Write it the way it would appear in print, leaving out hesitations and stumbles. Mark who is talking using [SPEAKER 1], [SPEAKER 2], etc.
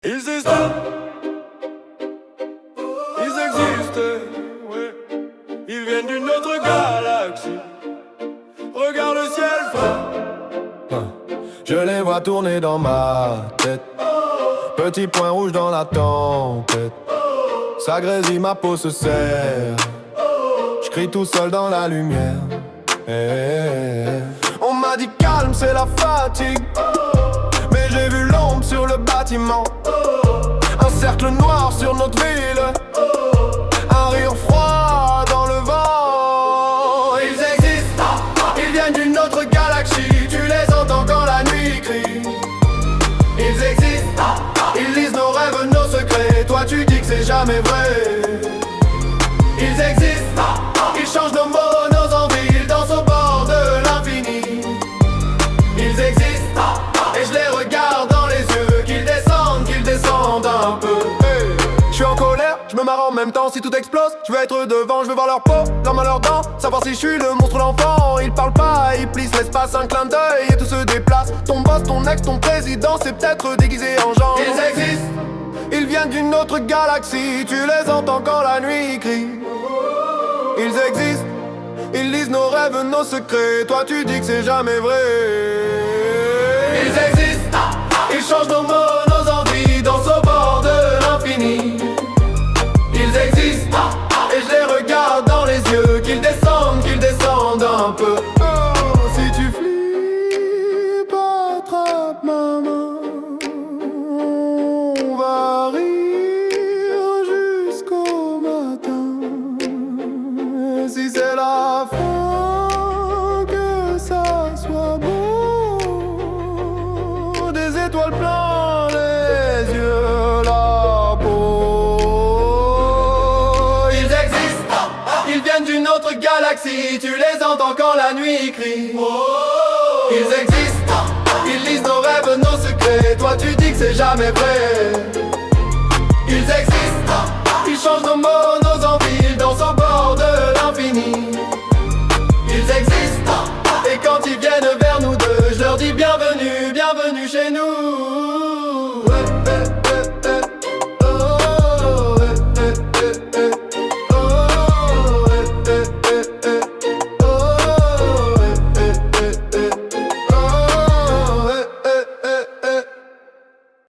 [SPEAKER 1] Ils existent, ouais. Ils viennent d'une autre galaxie. Regarde le ciel, frère.
[SPEAKER 2] Je les vois tourner dans ma tête. Petit point rouge dans la tempête. Ça grésille, ma peau se serre. Je crie tout seul dans la lumière. On m'a dit calme, c'est la fatigue. Mais j'ai vu l'ombre sur le bâtiment. Un cercle noir sur notre ville. Un rire froid dans le vent. Ils existent, ils viennent d'une autre galaxie. Tu les entends quand la nuit crie. Ils existent, ils lisent nos rêves, nos secrets. Toi tu dis que c'est jamais vrai. Ils existent, ils changent nos mots, nos envies. Ils dansent au bord de l'infini. Ils existent, et je les regarde dans les yeux. Qu'ils descendent un peu. Je suis en colère, je me marre en même temps. Si tout explose, je veux être devant. Je veux voir leur peau, leur main, leurs dents. Savoir si je suis le monstre ou l'enfant. Ils parlent pas, ils plissent l'espace. Un clin d'œil et tout se déplace. Ton boss, ton ex, ton président, c'est peut-être déguisé en genre. Ils existent, ils viennent d'une autre galaxie. Tu les entends quand la nuit crie. Ils existent, ils lisent nos rêves, nos secrets. Toi tu dis que c'est jamais vrai. Ils existent, ils changent nos mots, nos envies. Dansent au bord de l'infini. Ils existent, et je les regarde dans les yeux. Qu'ils descendent un peu. Si tu flippes, attrape ma main. On va rire jusqu'au matin. Et si c'est la fin, que ça soit beau. Des étoiles plein les yeux, la peau. Ils existent, ils viennent d'une autre galaxie. Tu les entends quand la nuit crie. Ils existent, ils lisent nos rêves, nos secrets. Toi tu dis que c'est jamais vrai.